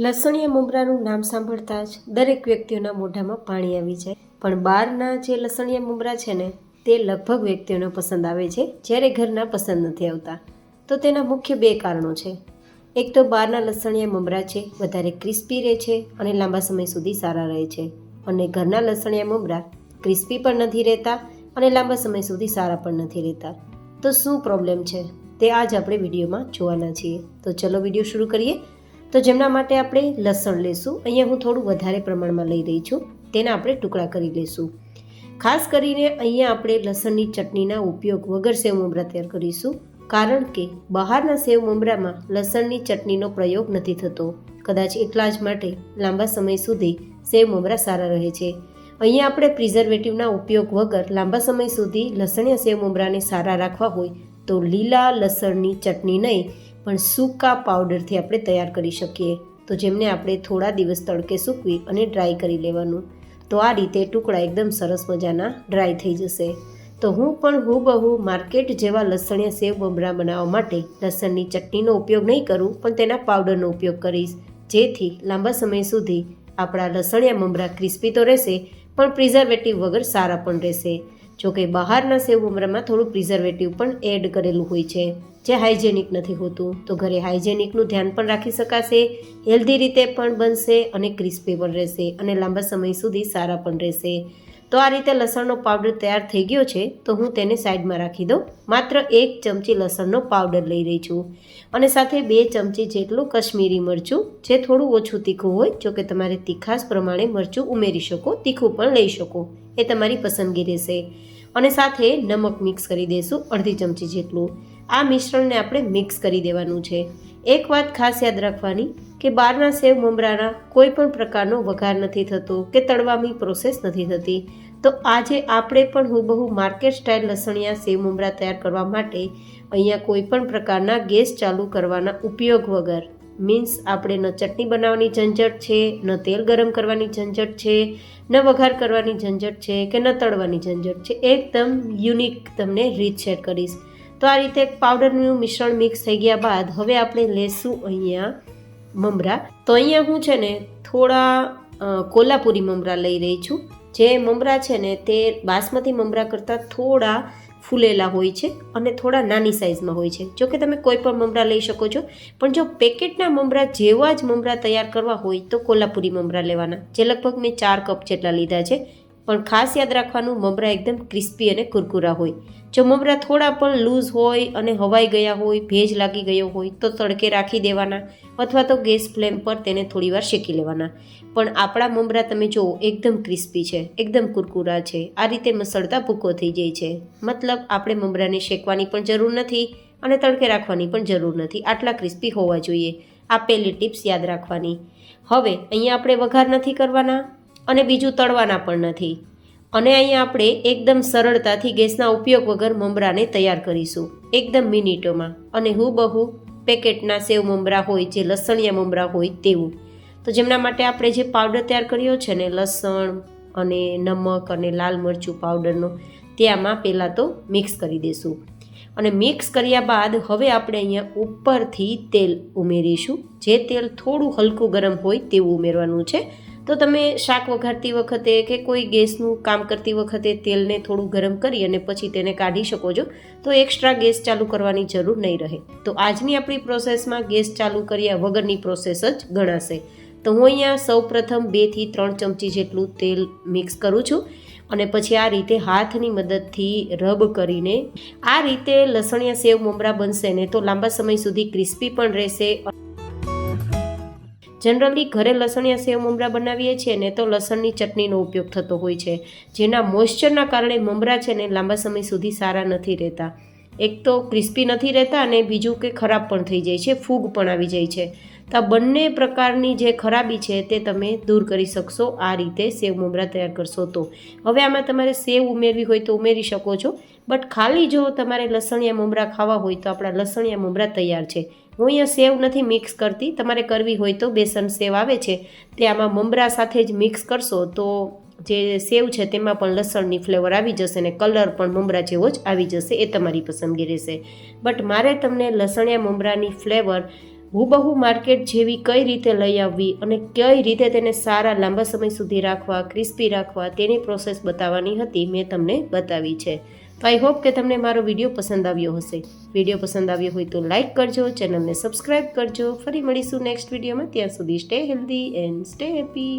લસણિયા મમરાનું નામ સાંભળતા જ દરેક વ્યક્તિઓના મોઢામાં પાણી આવી જાય, પણ બહારના જે લસણિયા મમરા છે ને તે લગભગ વ્યક્તિઓને પસંદ આવે છે, જ્યારે ઘરના પસંદ નથી આવતા. તો તેના મુખ્ય બે કારણો છે. એક તો બહારના લસણિયા મમરા છે વધારે ક્રિસ્પી રહે છે અને લાંબા સમય સુધી સારા રહે છે, અને ઘરના લસણિયા મમરા ક્રિસ્પી પણ નથી રહેતા અને લાંબા સમય સુધી સારા પણ નથી રહેતા. તો શું પ્રોબ્લેમ છે તે આજ આપણે વિડીયોમાં જોવાના છીએ. તો ચલો વિડીયો શરૂ કરીએ. તો જેમના માટે આપણે લસણ લેશું, અહીંયા હું થોડું વધારે પ્રમાણમાં લઈ રહી છું, તેના આપણે ટુકડા કરી લઈશું. ખાસ કરીને અહીંયા આપણે લસણની ચટણીના ઉપયોગ વગર સેવ મમરા તૈયાર કરીશું, કારણ કે બહારના સેવ મમરામાં લસણની ચટણીનો પ્રયોગ નથી થતો. કદાચ એટલા જ માટે લાંબા સમય સુધી સેવ મમરા સારા રહે છે. અહીંયા આપણે પ્રિઝર્વેટિવના ઉપયોગ વગર લાંબા સમય સુધી લસણિયા સેવ મમરાને સારા રાખવા હોય તો લીલા લસણની ચટણી નહીં પણ સૂકા પાવડરથી આપણે તૈયાર કરી શકીએ. તો જેમને આપણે થોડા દિવસ તડકે સૂકવી અને ડ્રાય કરી લેવાનું. તો આ રીતે ટુકડા એકદમ સરસ મજાના ડ્રાય થઈ જશે. તો હું પણ હૂબહુ માર્કેટ જેવા લસણિયા સેવ મમરા બનાવવા માટે લસણની ચટણીનો ઉપયોગ નહીં કરું, પણ તેના પાવડરનો ઉપયોગ કરીશ, જેથી લાંબા સમય સુધી આપણા લસણિયા મમરા ક્રિસ્પી તો રહેશે પણ પ્રિઝર્વેટિવ વગર સારા પણ રહેશે. જોકે બહારના સેવ મમરામાં થોડું પ્રિઝર્વેટિવ પણ એડ કરેલું હોય છે, જે હાઇજેનિક નથી હોતું. તો ઘરે હાઇજેનિકનું ધ્યાન પણ રાખી શકાશે, હેલ્ધી રીતે પણ બનશે અને ક્રિસ્પી પણ રહેશે અને લાંબા સમય સુધી સારા પણ રહેશે. તો આ રીતે લસણનો પાવડર તૈયાર થઈ ગયો છે, તો હું તેને સાઈડમાં રાખી દઉં. માત્ર 1 ચમચી લસણનો પાવડર લઈ રહી છું અને સાથે 2 ચમચી જેટલું કશ્મીરી મરચું, જે થોડું ઓછું તીખું હોય. જોકે તમારે તીખાશ પ્રમાણે મરચું ઉમેરી શકો, તીખું પણ લઈ શકો, એ તમારી પસંદગી રહેશે. અને સાથે નમક મિક્સ કરી દઈશું, અડધી ચમચી જેટલું. આ મિશ્રણને આપણે મિક્સ કરી દેવાનું છે. એક વાત ખાસ યાદ રાખવાની કે બહારના સેવ મમરાના કોઈ પણ પ્રકારનો વઘાર નથી થતો કે તળવાની પ્રોસેસ નથી થતી. તો આજે આપણે પણ હૂબહુ માર્કેટ સ્ટાઇલ લસણિયા સેવ મમરા તૈયાર કરવા માટે અહીંયા કોઈ પણ પ્રકારના ગેસ ચાલુ કરવાના ઉપયોગ વગર, મીન્સ આપણે ન ચટણી બનાવવાની ઝંઝટ છે, ન તેલ ગરમ કરવાની ઝંઝટ છે, ન વઘાર કરવાની ઝંઝટ છે કે ન તળવાની ઝંઝટ છે. એકદમ યુનિક તમને રીત શેર કરીશ. તો આ રીતે પાવડરનું મિશ્રણ મિક્સ થઈ ગયા બાદ હવે આપણે લેશું અહીંયા મમરા. તો અહીંયા હું છે ને થોડા કોલ્હાપુરી મમરા લઈ રહી છું. જે મમરા છે ને તે બાસમતી મમરા કરતાં થોડા ફૂલેલા હોય છે અને થોડા નાની સાઇઝમાં હોય છે. જો કે તમે કોઈ પણ મમરા લઈ શકો છો, પણ જો પેકેટના મમરા જેવા જ મમરા તૈયાર કરવા હોય તો કોલ્હાપુરી મમરા લેવાના, જે લગભગ મેં 4 કપ જેટલા લીધા છે. પણ ખાસ યાદ રાખવાનું, મમરા એકદમ ક્રિસ્પી અને કુરકુરા હોય. જો મમરા થોડા પણ લૂઝ હોય અને હવાઈ ગયા હોય, ભેજ લાગી ગયો હોય તો તડકે રાખી દેવાના, અથવા તો ગેસ ફ્લેમ પર તેને થોડીવાર શેકી લેવાના. પણ આપણા મમરા તમે જુઓ એકદમ ક્રિસ્પી છે, એકદમ કુરકુરા છે. આ રીતે મસળતા ભૂકો થઈ જાય છે. મતલબ આપણે મમરાને શેકવાની પણ જરૂર નથી અને તડકે રાખવાની પણ જરૂર નથી, આટલા ક્રિસ્પી હોવા જોઈએ. આ પહેલી ટિપ્સ યાદ રાખવાની. હવે અહીંયા આપણે વઘાર નથી કરવાના અને બીજું તળવાના પણ નથી. અને અહીંયા આપણે એકદમ સરળતાથી ગેસના ઉપયોગ વગર મમરાને તૈયાર કરીશું, એકદમ મિનિટોમાં. અને હૂબહુ પેકેટના સેવ મમરા હોય, જે લસણિયા મમરા હોય તેવું. તો જેમના માટે આપણે જે પાવડર તૈયાર કર્યો છે ને, લસણ અને નમક અને લાલ મરચું પાવડરનો, તે આમાં પહેલાં તો મિક્સ કરી દઈશું. અને મિક્સ કર્યા બાદ હવે આપણે અહીંયા ઉપરથી તેલ ઉમેરીશું. જે તેલ થોડું હલકું ગરમ હોય તેવું ઉમેરવાનું છે. તો તમે શાક વઘારતી વખતે કે કોઈ ગેસનું કામ કરતી વખતે તેલને થોડું ગરમ કરી અને પછી તેને કાઢી શકો છો, તો એક્સ્ટ્રા ગેસ ચાલુ કરવાની જરૂર નહીં રહે. તો આજની આપણી પ્રોસેસમાં ગેસ ચાલુ કર્યા વગરની પ્રોસેસ જ ગણાશે. તો હું અહીંયા સૌપ્રથમ 2 થી 3 ચમચી જેટલું તેલ મિક્સ કરું છું અને પછી આ રીતે હાથની મદદથી રબ કરીને આ રીતે લસણિયા સેવ મમરા બનશે ને તો લાંબા સમય સુધી ક્રિસ્પી પણ રહેશે. જનરલી ઘરે લસણિયા સેવ મમરા બનાવીએ છીએ ને તો લસણની ચટણીનો ઉપયોગ થતો હોય છે, જેના મોઇશ્ચરના કારણે મમરા છે ને લાંબા સમય સુધી સારા નથી રહેતા. એક તો ક્રિસ્પી નથી રહેતા અને બીજું કે ખરાબ પણ થઈ જાય છે, ફૂગ પણ આવી જાય છે. તો આ બંને પ્રકારની જે ખરાબી છે તે તમે દૂર કરી શકશો આ રીતે સેવ મમરા તૈયાર કરશો તો. હવે આમાં તમારે સેવ ઉમેરવી હોય તો ઉમેરી શકો છો, બટ ખાલી જો તમારે લસણિયા મમરા ખાવા હોય તો આપણા લસણિયા મમરા તૈયાર છે. હું અહીંયા સેવ નથી મિક્સ કરતી, તમારે કરવી હોય તો બેસન સેવ આવે છે તે આમાં મમરા સાથે જ મિક્સ કરશો તો જે સેવ છે તેમાં પણ લસણની ફ્લેવર આવી જશે અને કલર પણ મમરા જેવો જ આવી જશે. એ તમારી પસંદગી રહેશે. બટ મારે તમને લસણિયા મમરાની ફ્લેવર હુબહુ માર્કેટ જેવી કઈ રીતે લઈ આવવી અને કઈ રીતે તેને સારા લાંબા સમય સુધી રાખવા, ક્રિસ્પી રાખવા તેની પ્રોસેસ બતાવવાની હતી મેં તમને બતાવી છે. તો આઈ હોપ કે તમને મારો વિડીયો પસંદ આવ્યો હશે. વિડીયો પસંદ આવ્યો હોય તો લાઇક કરજો, ચેનલને સબસ્ક્રાઈબ કરજો. ફરી મળીશું નેક્સ્ટ વિડીયોમાં. ત્યાં સુધી stay healthy and stay happy.